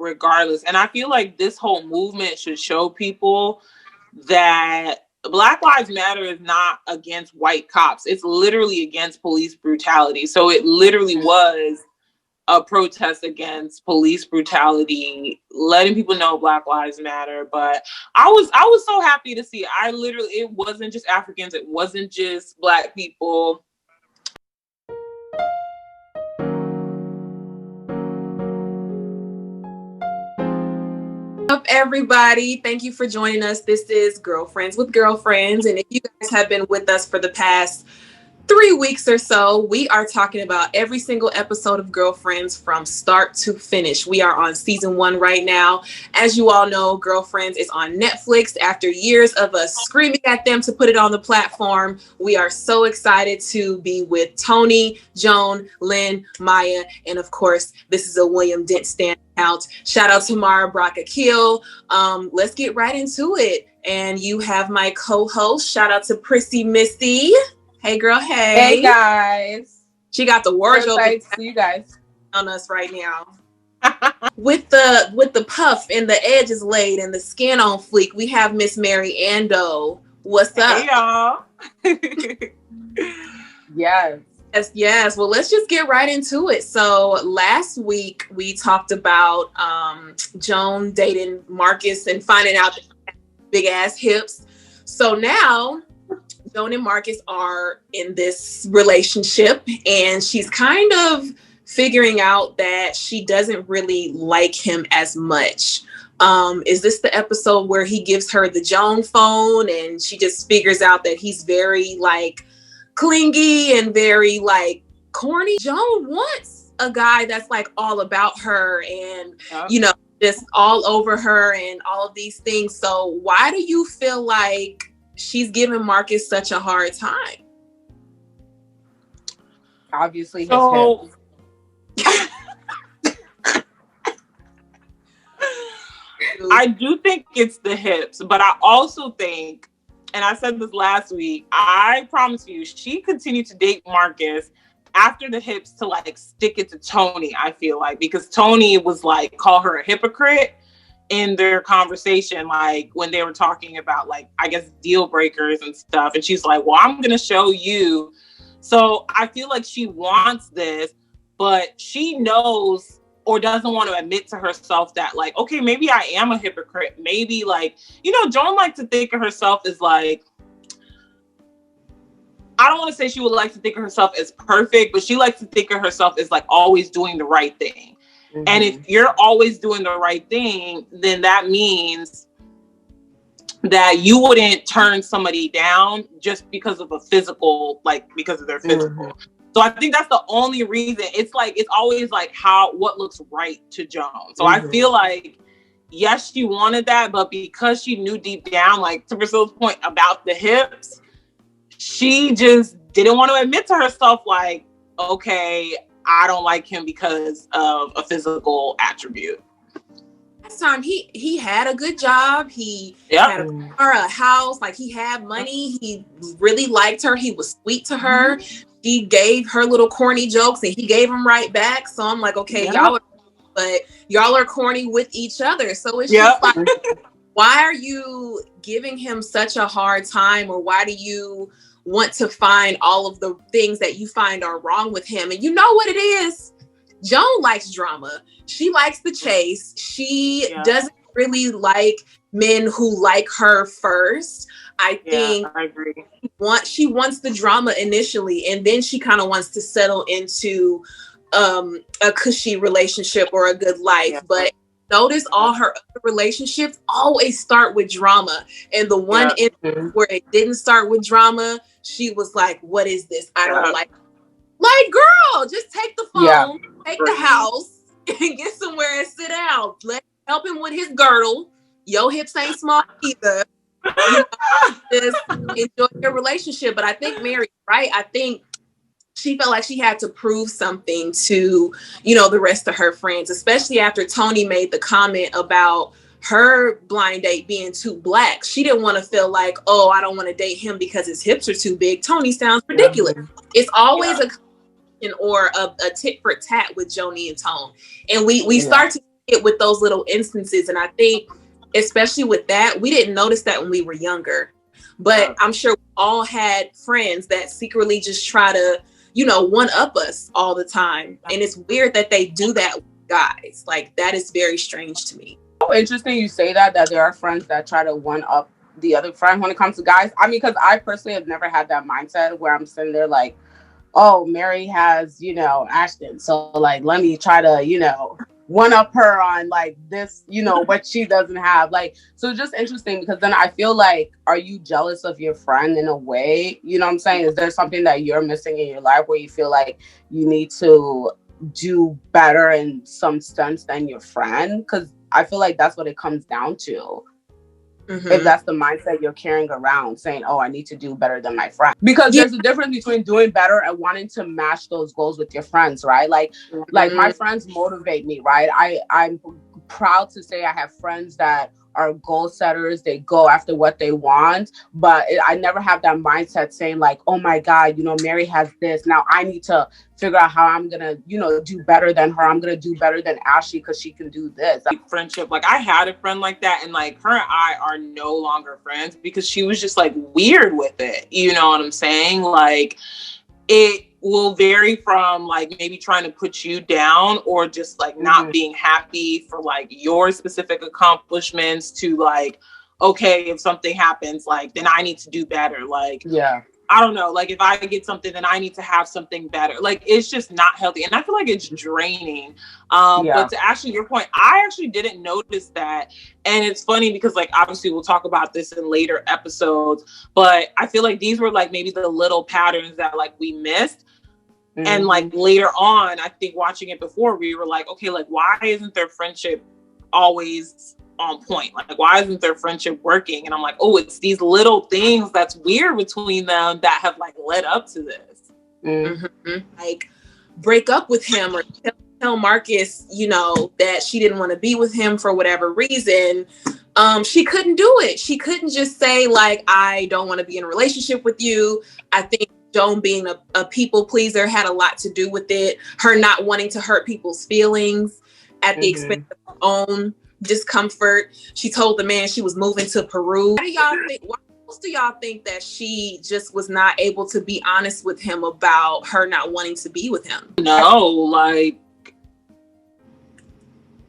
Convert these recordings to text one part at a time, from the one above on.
regardless. And I feel like this whole movement should show people that Black Lives Matter is not against white cops. It's literally against police brutality. So it literally was a protest against police brutality, letting people know Black Lives Matter. But I was so happy to see. It wasn't just Africans, it wasn't just Black people. Up, everybody. Thank you for joining us. This is Girlfriends with Girlfriends. And if you guys have been with us for the past 3 weeks or so, we are talking about every single episode of Girlfriends from start to finish. We are on season 1 right now. As you all know, Girlfriends is on Netflix after years of us screaming at them to put it on the platform. We are so excited to be with Tony, Joan, Lynn, Maya, and of course, this is a William Dent standout. Shout out to Mara Brock-Akil. Let's get right into it. And you have my co-host. Shout out to Prissy Missy. Hey girl, hey. Hey guys. She got the wardrobe See you guys on us right now. with the puff and the edges laid and the skin on fleek, we have Miss Mary Ando. What's up? Hey y'all. Yes. Well, let's just get right into it. So last week we talked about Joan dating Marcus and finding out big ass hips. So now Joan and Marcus are in this relationship, and she's kind of figuring out that she doesn't really like him as much. Is this the episode where he gives her the Joan phone and she just figures out that he's very like clingy and very like corny? Joan wants a guy that's like all about her and, just all over her and all of these things. So why do you feel like she's giving Marcus such a hard time? Obviously, so I do think it's the hips, but I also think, and I said this last week, I promise you, she continued to date Marcus after the hips to like stick it to Tony, I feel like, because Tony was like, call her a hypocrite in their conversation, like when they were talking about like, I guess, deal breakers and stuff. And she's like, well, I'm going to show you. So I feel like she wants this, but she knows or doesn't want to admit to herself that like, okay, maybe I am a hypocrite. Maybe like, Joan likes to think of herself as like, I don't want to say she would like to think of herself as perfect, but she likes to think of herself as like always doing the right thing. Mm-hmm. And if you're always doing the right thing, then that means that you wouldn't turn somebody down just because of a physical, like because of their physical. Mm-hmm. So I think that's the only reason. It's like, it's always like what looks right to Joan. So I feel like, yes, she wanted that, but because she knew deep down, like to Priscilla's point about the hips, she just didn't want to admit to herself like, okay, I don't like him because of a physical attribute. Last time he had a good job. He had a house, like he had money. He really liked her. He was sweet to her. Mm-hmm. He gave her little corny jokes and he gave them right back. So I'm like, okay, y'all are corny with each other. So it's just like, why are you giving him such a hard time, or why do you want to find all of the things that you find are wrong with him? And you know what it is? Joan likes drama. She likes the chase. She doesn't really like men who like her first. I think I agree. She wants the drama initially, and then she kind of wants to settle into a cushy relationship or a good life. Yeah. But notice all her other relationships always start with drama. And the one where it didn't start with drama, she was like, what is this? I don't like it. Like, girl, just take the phone, take the house, and get somewhere and sit down. Help him with his girdle. Your hips ain't small either. Just enjoy your relationship. But I think Mary's right. I think she felt like she had to prove something to, the rest of her friends, especially after Tony made the comment about her blind date being too black. She didn't want to feel like, oh, I don't want to date him because his hips are too big. Tony sounds ridiculous. It's always a or a tit for tat with Joni and Tone. And we start to see it with those little instances. And I think, especially with that, we didn't notice that when we were younger. But I'm sure we all had friends that secretly just try to, one up us all the time. And it's weird that they do that with guys. Like, that is very strange to me. So interesting you say that there are friends that try to one up the other friend when it comes to guys. I mean, because I personally have never had that mindset where I'm sitting there like, oh, Mary has, Ashton. So like, let me try to, one up her on like this, what she doesn't have. Like, so it's just interesting because then I feel like, are you jealous of your friend in a way? You know what I'm saying? Is there something that you're missing in your life where you feel like you need to do better in some sense than your friend? Because I feel like that's what it comes down to. Mm-hmm. If that's the mindset you're carrying around, saying, oh, I need to do better than my friend. Because there's a difference between doing better and wanting to match those goals with your friends, right? Like my friends motivate me, right? I'm proud to say I have friends that are goal setters. They go after what they want, but I never have that mindset saying like, oh my God, Mary has this. Now I need to figure out how I'm gonna, do better than her. I'm gonna do better than Ashley because she can do this. Friendship, like I had a friend like that, and like her and I are no longer friends because she was just like weird with it. You know what I'm saying? Like it will vary from like maybe trying to put you down or just like not being happy for like your specific accomplishments to like, okay, if something happens, like then I need to do better. Like, yeah. I don't know, like if I get something, then I need to have something better. Like it's just not healthy. And I feel like it's draining. But to actually your point, I actually didn't notice that. And it's funny because like, obviously we'll talk about this in later episodes, but I feel like these were like maybe the little patterns that like we missed. Mm-hmm. And like later on, I think watching it before, we were like, okay, like why isn't their friendship always on point? Like why isn't their friendship working? And I'm like, oh, it's these little things that's weird between them that have like led up to this. Mm-hmm. Like break up with him or tell Marcus, that she didn't want to be with him for whatever reason. She couldn't do it. She couldn't just say like, I don't want to be in a relationship with you. I think Joan being a people pleaser had a lot to do with it. Her not wanting to hurt people's feelings at the expense of her own discomfort. She told the man she was moving to Peru. Why do y'all think that she just was not able to be honest with him about her not wanting to be with him? No, like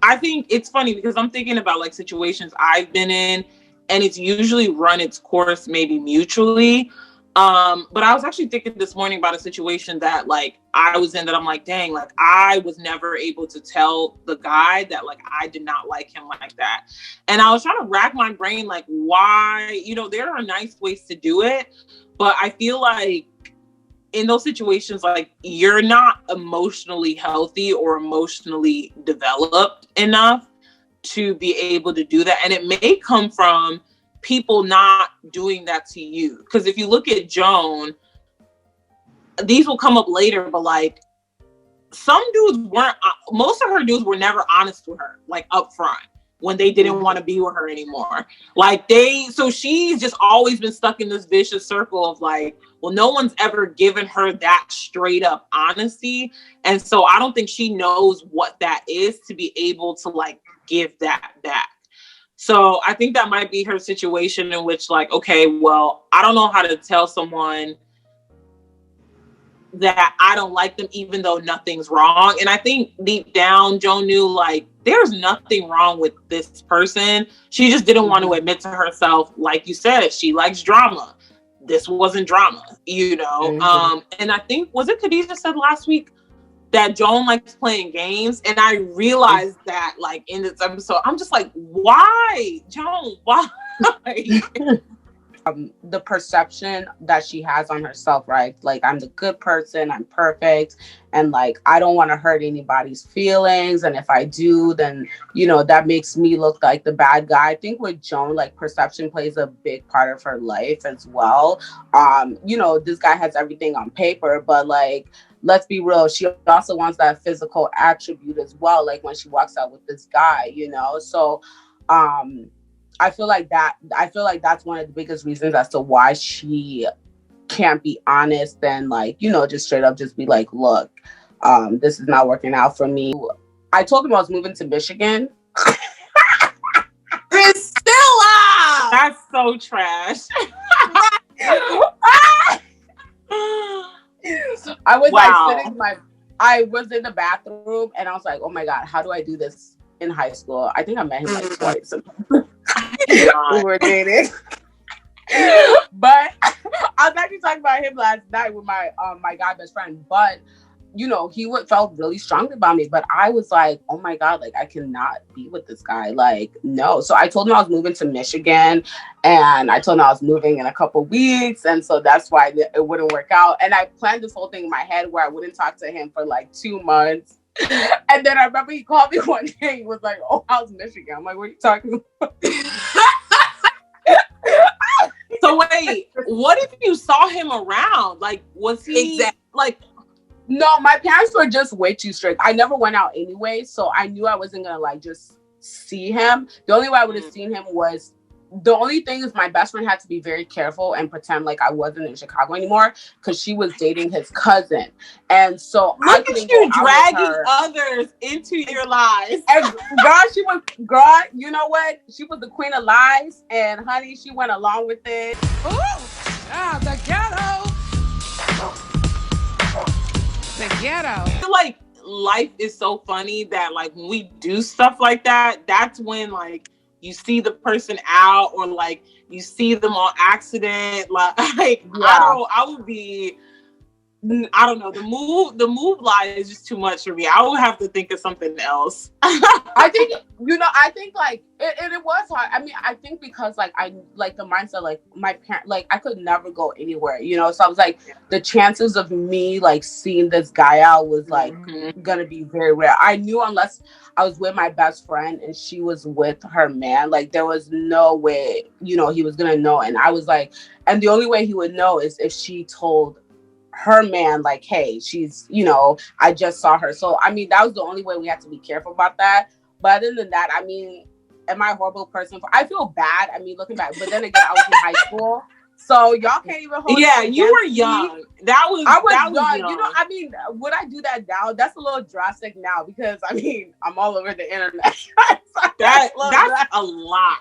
I think it's funny because I'm thinking about like situations I've been in and it's usually run its course maybe mutually. But I was actually thinking this morning about a situation that like I was in that I'm like, dang, like I was never able to tell the guy that like I did not like him like that. And I was trying to rack my brain like why, there are nice ways to do it, but I feel like in those situations, like you're not emotionally healthy or emotionally developed enough to be able to do that. And it may come from people not doing that to you. Because if you look at Joan, these will come up later, but like some dudes most of her dudes were never honest with her, like up front when they didn't want to be with her anymore. Like so she's just always been stuck in this vicious circle of like, well, no one's ever given her that straight up honesty. And so I don't think she knows what that is to be able to like give that back. So I think that might be her situation in which like, okay, well, I don't know how to tell someone that I don't like them, even though nothing's wrong. And I think deep down, Joan knew like, there's nothing wrong with this person. She just didn't want to admit to herself, like you said, she likes drama. This wasn't drama, And I think, was it Khadijah said last week that Joan likes playing games? And I realized that like in this episode, I'm just like, why, Joan? Why? The perception that she has on herself, right? Like, I'm the good person, I'm perfect, and like I don't want to hurt anybody's feelings, and if I do, then that makes me look like the bad guy. I think with Joan, like perception plays a big part of her life as well. This guy has everything on paper, but like, let's be real, she also wants that physical attribute as well, like when she walks out with this guy, so I feel like that's one of the biggest reasons as to why she can't be honest and like, just straight up just be like, look, this is not working out for me. I told him I was moving to Michigan. Priscilla! That's so trash. I was Wow. like sitting I was in the bathroom and I was like, oh my God, how do I do this in high school? I think I met him like twice. We were dating. But I was actually talking about him last night with my my guy best friend. But you know, he felt really strongly about me, but I was like, oh my God, like I cannot be with this guy. Like, no. So I told him I was moving to Michigan and I told him I was moving in a couple weeks. And so that's why it wouldn't work out. And I planned this whole thing in my head where I wouldn't talk to him for like 2 months. And then I remember he called me one day. He was like, oh, how's Michigan? I'm like, what are you talking about? So wait, what if you saw him around? Like, was he like... No, my parents were just way too strict. I never went out anyway, so I knew I wasn't gonna like just see him. The only way I would have seen him was, the only thing is my best friend had to be very careful and pretend like I wasn't in Chicago anymore because she was dating his cousin, and so I couldn't go out with her. Others into your lies. And girl, you know what? She was the queen of lies, and honey, she went along with it. Ooh, the ghetto. The ghetto. I feel like life is so funny that like when we do stuff like that, that's when like you see the person out or like you see them on accident. Like I would be, I don't know, the move lie is just too much for me. I would have to think of something else. I think like it was hard. I mean, I think because like I like the mindset, like my parent, like I could never go anywhere, you know? So I was like, the chances of me like seeing this guy out was like gonna be very rare. I knew unless I was with my best friend and she was with her man, like there was no way, you know, he was gonna know. And I was like, and the only way he would know is if she told her man, like, hey, she's, you know, I just saw her. So I mean, that was the only way. We had to be careful about that. But other than that, I mean, am I a horrible person? I feel bad. I mean, looking back, but then again, I was in high school, so y'all can't even hold. Yeah, you were young. I was young. You know, I mean, would I do that now? That's a little drastic now because I mean, I'm all over the internet. That's a lot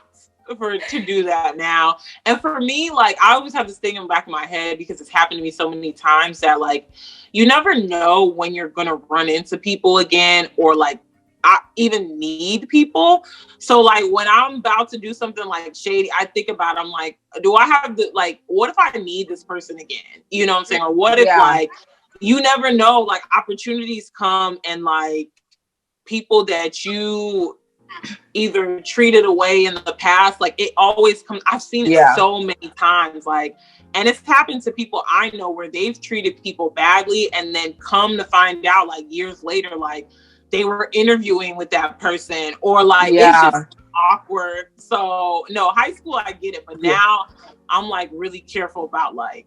to do that now. And for me, like I always have this thing in the back of my head because it's happened to me so many times that like you never know when you're gonna run into people again or like I even need people. So like when I'm about to do something like shady, I think about, I'm like, do I have the, like, what if I need this person again? You know what I'm saying? Or what if like, you never know, like opportunities come and like people that you either treated away in the past, like it always comes. I've seen it so many times, like, and it's happened to people I know where they've treated people badly and then come to find out like years later, like they were interviewing with that person or like it's just awkward. So no, high school I get it, but now I'm like really careful about like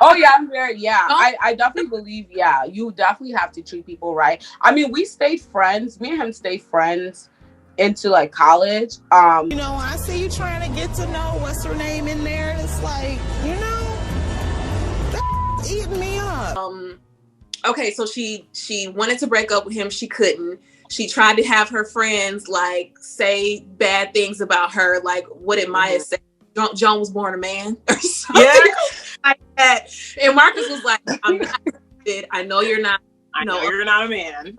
oh yeah, I'm very I definitely believe you definitely have to treat people right. I mean, we stayed friends, me and him stayed friends into like college. You know, I see you trying to get to know what's her name in there, and it's like, you know, that's eating me up. Okay, so she wanted to break up with him. She couldn't. She tried to have her friends like say bad things about her. Like, what did Maya say? Joan was born a man or something like that. And Marcus was like, I'm not interested. I know you're not. I know you're not a man.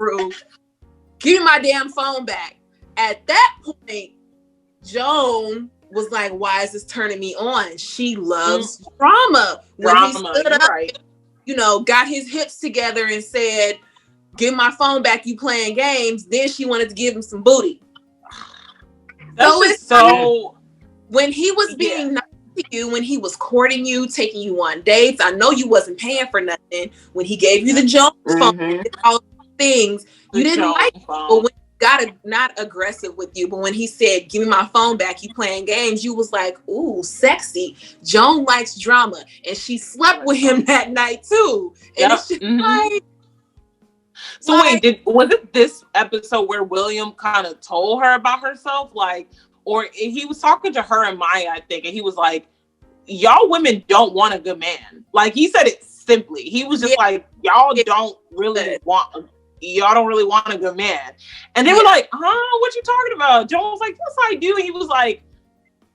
Give me my damn phone back. At that point, Joan was like, why is this turning me on? She loves drama. When he stood up, you know, got his hips together and said, give my phone back, you playing games. Then she wanted to give him some booty. So when he was being nice to you, when he was courting you, taking you on dates, I know you wasn't paying for nothing. When he gave you the Jones phone, all things, you didn't like it. But when he got not aggressive with you, but when he said, give me my phone back, you playing games, you was like, ooh, sexy. Joan likes drama. And she slept with him that night too. And it's just like, so like, wait, was it this episode where William kind of told her about herself? Like, or he was talking to her and Maya, I think, and he was like, y'all women don't want a good man. Like, he said it simply. He was just like, y'all don't really want, y'all don't really want a good man. And they were like, huh, what you talking about? Joan was like, yes, I do. And he was like,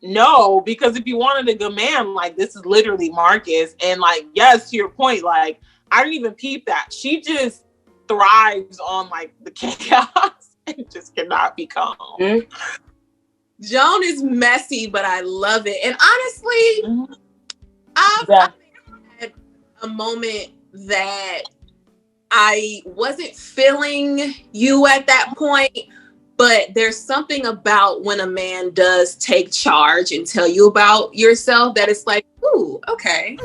no, because if you wanted a good man, like, this is literally Marcus. And like, yes, to your point, like, I didn't even peep that. She just thrives on like the chaos and just cannot be calm. Joan is messy, but I love it. And honestly, I've had a moment that I wasn't feeling you at that point, but there's something about when a man does take charge and tell you about yourself that it's like, ooh, okay.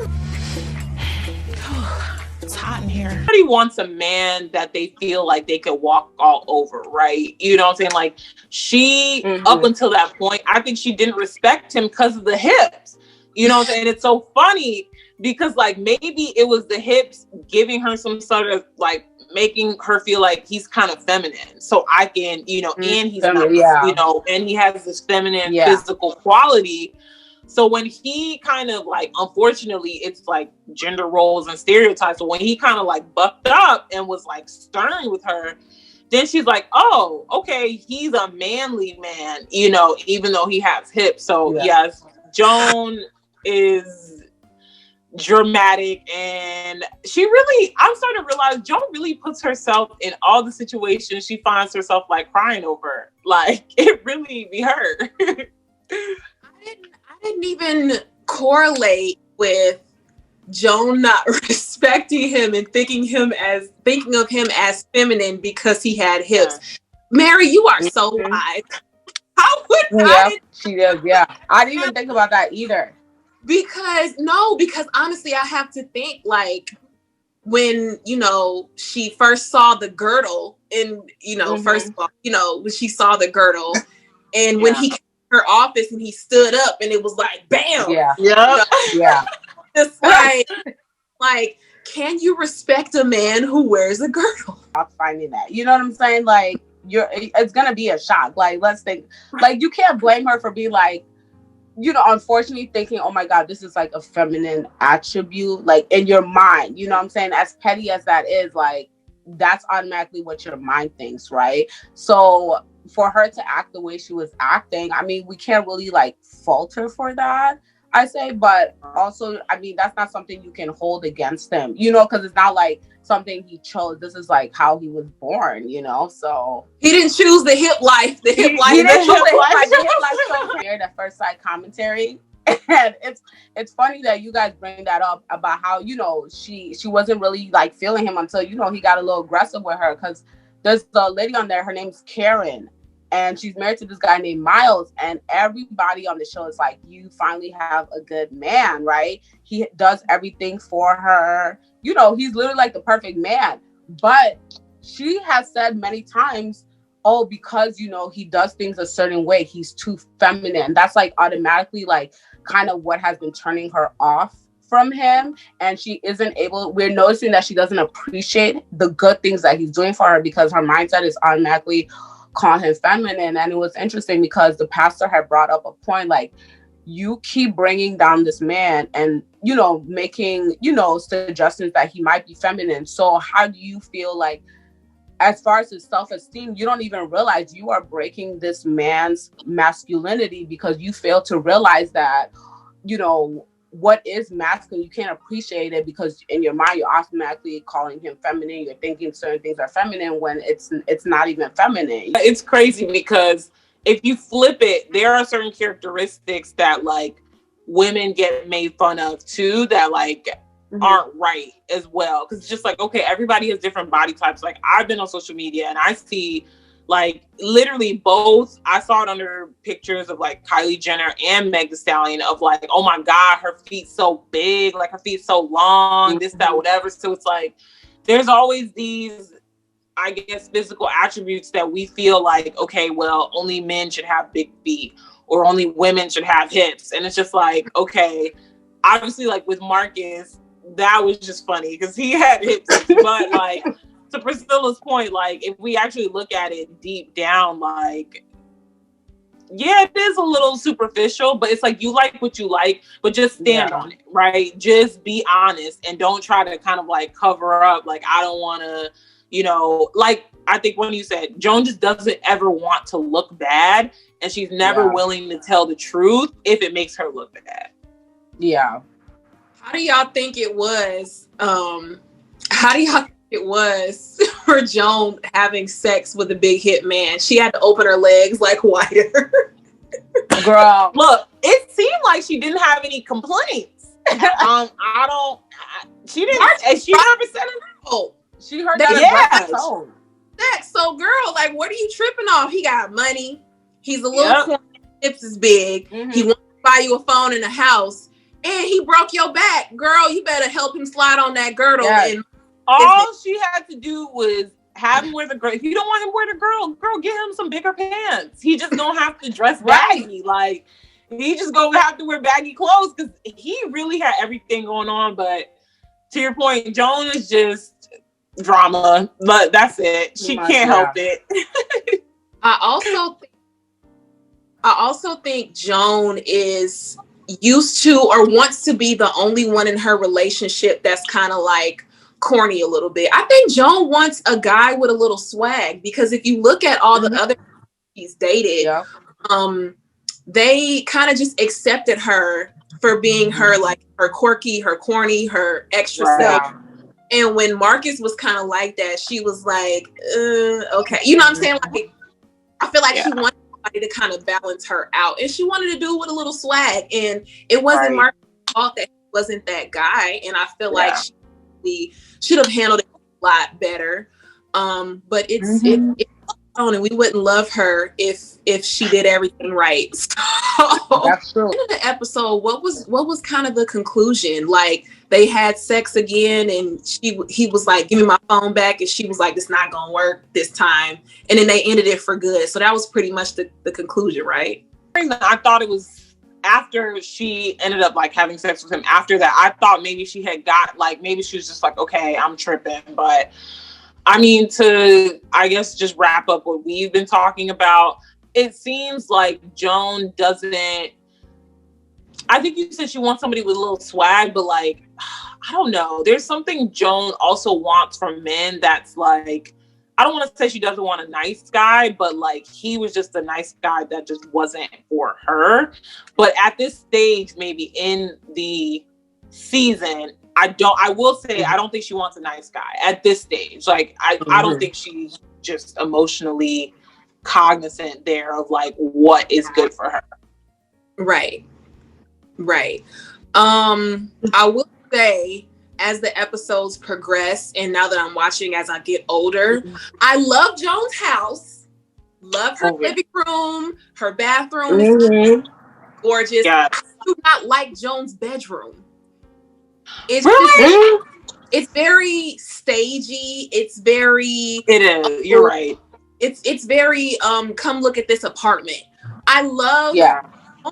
It's hot in here. Everybody wants a man that they feel like they could walk all over, right? You know what I'm saying? Like, she, up until that point, I think she didn't respect him because of the hips. You know what I'm saying? It's so funny because, like, maybe it was the hips giving her some sort of, like, making her feel like he's kind of feminine. So I can, you know, and he's not, you know, and he has this feminine physical quality. So when he kind of like, unfortunately, it's like gender roles and stereotypes. So when he kind of like bucked up and was like stern with her, then she's like, oh, okay, he's a manly man, you know, even though he has hips. So yes, Joan is dramatic, and she really, I'm starting to realize Joan really puts herself in all the situations she finds herself like crying over. Like, it really be her. I didn't even correlate with Joan not respecting him and thinking of him as feminine because he had hips. Mary, you are so wise. How would she does, I didn't even think about that either. Because honestly, I have to think like when, you know, she first saw the girdle and, you know, first of all, you know, when she saw the girdle and when he came to her office and he stood up and it was like, bam. Just like, can you respect a man who wears a girdle? I'm finding that. You know what I'm saying? Like, it's going to be a shock. Like, let's think, like, you can't blame her for being like, you know, unfortunately thinking, oh my God, this is like a feminine attribute, like in your mind, you know what I'm saying? As petty as that is, like, that's automatically what your mind thinks, right? So for her to act the way she was acting, I mean, we can't really like fault her for that, I say, but also, I mean, that's not something you can hold against him, you know, because it's not like something he chose. This is like how he was born, you know, so. He didn't choose the hip life. The hip life. He didn't choose the hip life. The hip life so clear, that first side commentary. And it's funny that you guys bring that up about how, you know, she wasn't really like feeling him until, you know, he got a little aggressive with her, because there's a lady on there, her name's Karen. And she's married to this guy named Miles. And everybody on the show is like, you finally have a good man, right? He does everything for her. You know, he's literally like the perfect man. But she has said many times, oh, because, you know, he does things a certain way, he's too feminine. That's like automatically like kind of what has been turning her off from him. And she isn't able, we're noticing that she doesn't appreciate the good things that he's doing for her because her mindset is automatically call him feminine. And it was interesting because the pastor had brought up a point like, you keep bringing down this man and, you know, making, you know, suggestions that he might be feminine. So how do you feel like, as far as his self-esteem, you don't even realize you are breaking this man's masculinity because you fail to realize that, you know, what is masculine, you can't appreciate it because in your mind you're automatically calling him feminine. You're thinking certain things are feminine when it's not even feminine. It's crazy because if you flip it, there are certain characteristics that like women get made fun of too that like aren't right as well. Because it's just like, okay, everybody has different body types. Like, I've been on social media and I see like literally both. I saw it under pictures of like Kylie Jenner and Meg Thee Stallion of like, oh my God, her feet so big, like her feet so long, this, that, whatever. So it's like, there's always these, I guess, physical attributes that we feel like, okay, well, only men should have big feet or only women should have hips. And it's just like, okay, obviously like with Marcus, that was just funny because he had hips, but like, to Priscilla's point, like, if we actually look at it deep down, like, yeah, it is a little superficial, but it's like, you like what you like, but just stand on it, right? Just be honest and don't try to kind of like cover up. Like, I don't want to you know, like I think when you said Joan just doesn't ever want to look bad, and she's never willing to tell the truth if it makes her look bad. Yeah. How do y'all think it was? How do y'all think it was for Joan having sex with a big hit man? She had to open her legs like wider. Girl, look, it seemed like she didn't have any complaints. She didn't. And she never said it. Oh, she heard that. Sex. So, girl, like, what are you tripping off? He got money. He's a little corny. Hips is big. Mm-hmm. He wants to buy you a phone and a house, and he broke your back, girl. You better help him slide on that girdle. Yes. And all she had to do was have him wear the girl. If you don't want him to wear the girl, get him some bigger pants. He just don't have to dress baggy. Like, he just gonna have to wear baggy clothes because he really had everything going on. But to your point, Joan is just drama. But that's it. She can't help it. I also think Joan is used to or wants to be the only one in her relationship that's kind of like corny a little bit. I think Joan wants a guy with a little swag, because if you look at all the other she's dated, they kind of just accepted her for being her, like her quirky, her corny, her extra stuff. And when Marcus was kind of like that, she was like, okay. You know what I'm saying? Like, I feel like she wanted somebody to kind of balance her out. And she wanted to do it with a little swag. And it wasn't Marcus' fault that he wasn't that guy. And I feel like she should have handled it a lot better. But it's on, and we wouldn't love her if she did everything right. So, that's true. In the episode, what was kind of the conclusion? Like, they had sex again, and he was like, "Give me my phone back," and she was like, "It's not gonna work this time." And then they ended it for good. So that was pretty much the conclusion, right? I thought it was after she ended up like having sex with him. After that, I thought maybe she had maybe she was just like, "Okay, I'm tripping," but. I mean, to, I guess, just wrap up what we've been talking about, it seems like Joan doesn't, I think you said she wants somebody with a little swag, but like, I don't know. There's something Joan also wants from men that's like, I don't want to say she doesn't want a nice guy, but like, he was just a nice guy that just wasn't for her. But at this stage, maybe in the season, I will say, I don't think she wants a nice guy at this stage. Like, I don't think she's just emotionally cognizant there of like what is good for her. Right. I will say, as the episodes progress, and now that I'm watching as I get older, I love Joan's house. Love her living room, her bathroom is gorgeous. I do not like Joan's bedroom. It's really? It's very stagey. It is. You're right. It's very come look at this apartment. I love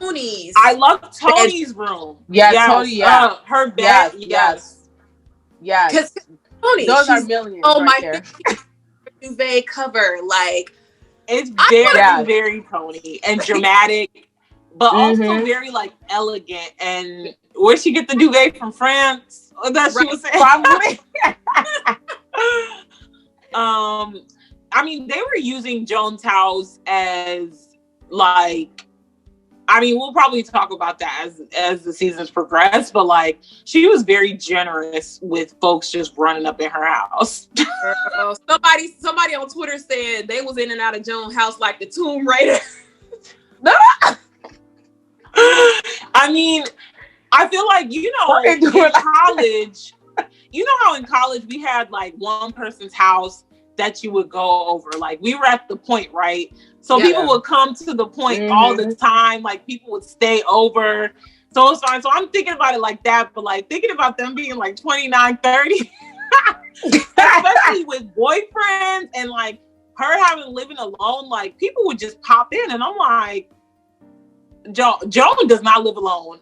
Tony's. I love Tony's room. Yeah, Tony. Yeah, her bed. Yes. Because Tony, those are millions. Oh right my there. duvet cover, like it's very Tony and dramatic, but also very like elegant. And where'd she get the duvet from? France? That she was saying. Probably. I mean, they were using Joan's house as like, I mean, we'll probably talk about that as the seasons progress, but like, she was very generous with folks just running up in her house. Somebody on Twitter said they was in and out of Joan's house like the Tomb Raider. I mean, I feel like, in college, how in college we had like one person's house that you would go over. Like, we were at the point, right? So people would come to the point all the time. Like, people would stay over. So it's fine. So I'm thinking about it like that, but like thinking about them being like 29, 30, especially with boyfriends and like her living alone, like people would just pop in, and I'm like, Joan does not live alone.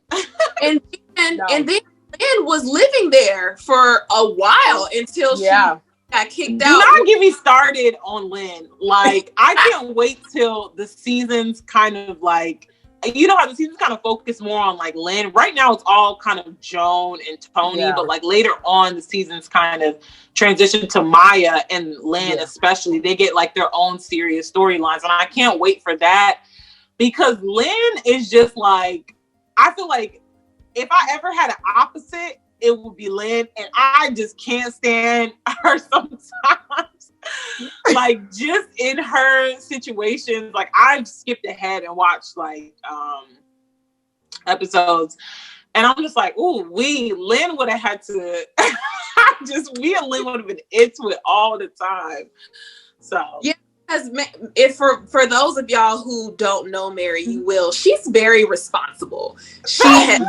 and then Lynn was living there for a while until she got kicked out. Do not get me started on Lynn. Like, I can't wait till the seasons kind of like you know how the season's kind of focused more on like Lynn. Right now it's all kind of Joan and Tony, but like later on the season's kind of transition to Maya and Lynn, especially. They get like their own serious storylines, and I can't wait for that, because Lynn is just like, I feel like if I ever had an opposite, it would be Lynn, and I just can't stand her sometimes. Like, just in her situations, like I've skipped ahead and watched like episodes, and I'm just like, ooh, Lynn would have had to me and Lynn would have been into it all the time. So yeah, if for those of y'all who don't know Mary, you will. She's very responsible. She has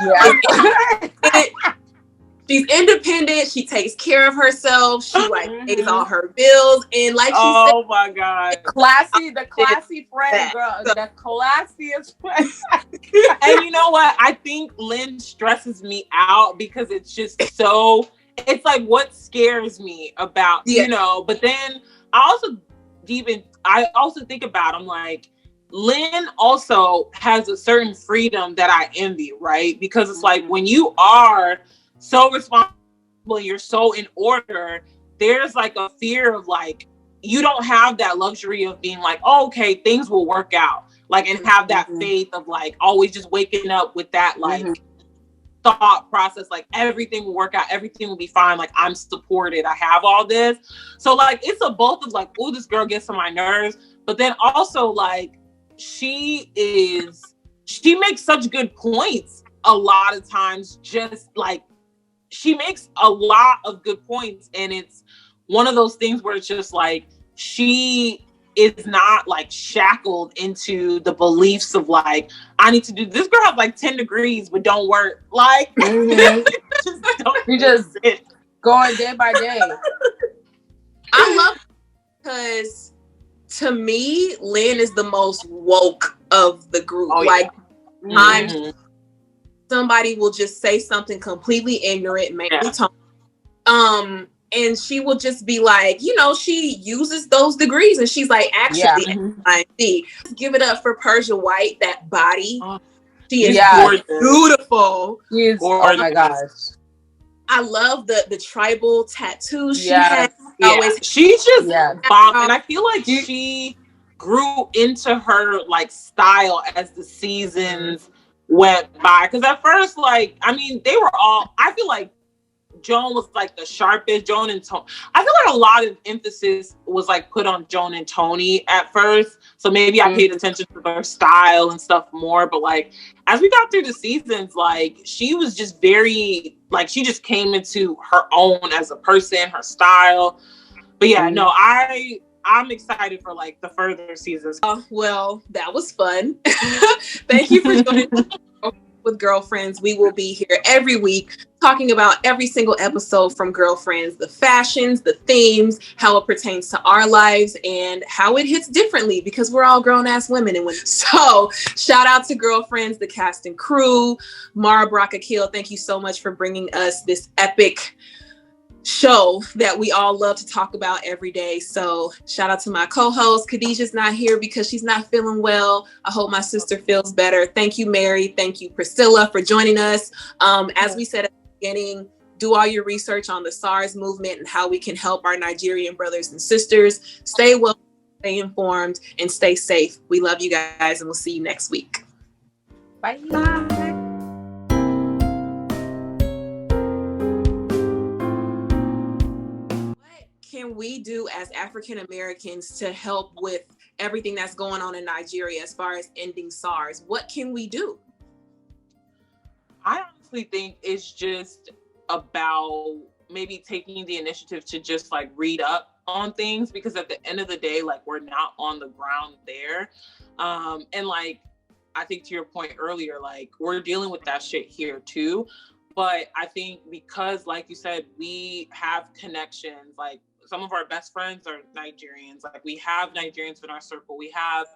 she's independent. She takes care of herself. She like pays all her bills, and like she said, oh my God, the classy friend, girl, the classiest friend. And you know what? I think Lynn stresses me out because it's just so. It's like what scares me about, you know. But then I also think about, I'm like, Lynn also has a certain freedom that I envy, right? Because it's like when you are so responsible, you're so in order, there's like a fear of like, you don't have that luxury of being like, oh, okay, things will work out. Like, and have that faith of like always just waking up with that like thought process, like everything will work out, everything will be fine, like I'm supported, I have all this. So like it's a both of like, oh, this girl gets on my nerves, but then also like she makes such good points a lot of times, just like she makes a lot of good points, and it's one of those things where it's just like she is not like shackled into the beliefs of like, I need to do this. Girl has like 10 degrees but don't work, like you just going day by day. I love it because to me Lynn is the most woke of the group. Somebody will just say something completely ignorant, mainly Tony. And she will just be like, you know, she uses those degrees, and she's like, actually, give it up for Persia White. That body, she is beautiful. She is, oh my gosh. I love the tribal tattoos she has. She's just bomb, and I feel like she grew into her like style as the seasons went by. Because at first, like, I mean, they were all, I feel like Joan was like the sharpest. Joan and Tony, I feel like a lot of emphasis was like put on Joan and Tony at first, so maybe I paid attention to their style and stuff more. But like as we got through the seasons, like she was just very, like she just came into her own as a person, her style. But yeah, no, I'm excited for like the further seasons. Well, that was fun. Thank you for joining with Girlfriends. We will be here every week talking about every single episode from Girlfriends, the fashions, the themes, how it pertains to our lives, and how it hits differently because we're all grown-ass women and women. So shout out to Girlfriends, the cast and crew. Mara Brock-Akil, thank you so much for bringing us this epic show that we all love to talk about every day. So shout out to my co-host. Khadijah's not here because she's not feeling well. I hope my sister feels better. Thank you, Mary. Thank you, Priscilla, for joining us. As we said at the beginning, do all your research on the SARS movement and how we can help our Nigerian brothers and sisters. Stay well, stay informed, and stay safe. We love you guys, and we'll see you next week. Bye. Can we do as African Americans to help with everything that's going on in Nigeria as far as ending SARS? What can we do? I honestly think it's just about maybe taking the initiative to just like read up on things, because at the end of the day, like we're not on the ground there. And like, I think to your point earlier, like we're dealing with that shit here too. But I think because, like you said, we have connections, like some of our best friends are Nigerians. Like we have Nigerians in our circle. We have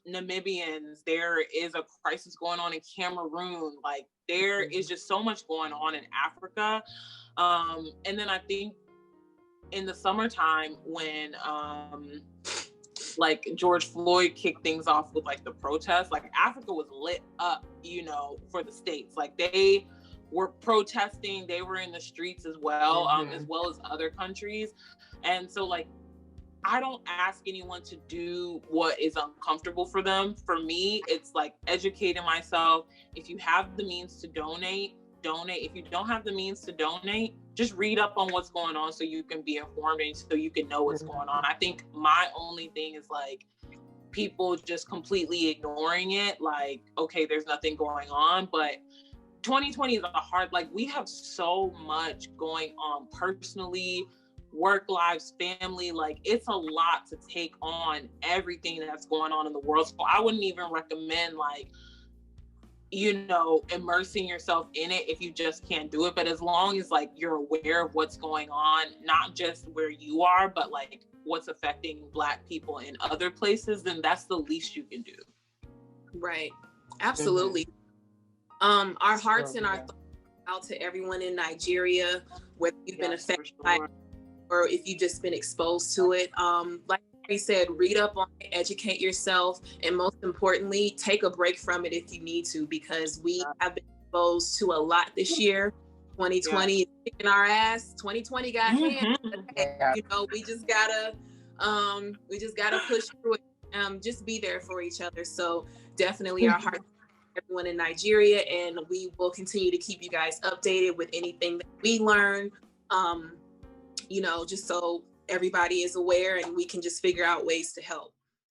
Namibians. There is a crisis going on in Cameroon. Like there is just so much going on in Africa. And then I think in the summertime when like George Floyd kicked things off with like the protests. Like Africa was lit up, you know, for the States. Like they were protesting, they were in the streets as well as other countries. And so like, I don't ask anyone to do what is uncomfortable for them. For me, it's like educating myself. If you have the means to donate. If you don't have the means to donate, just read up on what's going on so you can be informed and so you can know what's going on. I think my only thing is like people just completely ignoring it. Like, okay, there's nothing going on, but 2020 is a hard, like we have so much going on personally, work lives, family, like it's a lot to take on everything that's going on in the world. So I wouldn't even recommend like, you know, immersing yourself in it if you just can't do it. But as long as like you're aware of what's going on, not just where you are, but like what's affecting Black people in other places, then that's the least you can do. Right. Absolutely. Our hearts and our thoughts out to everyone in Nigeria, whether you've been affected by it or if you've just been exposed to it. Like we said, read up on it, educate yourself, and most importantly, take a break from it if you need to, because we have been exposed to a lot this year. 2020 is kicking our ass. 2020 got hands. You know, we just gotta push through it. Just be there for each other. So definitely our hearts, everyone in Nigeria, and we will continue to keep you guys updated with anything that we learn. You know, just so everybody is aware and we can just figure out ways to help.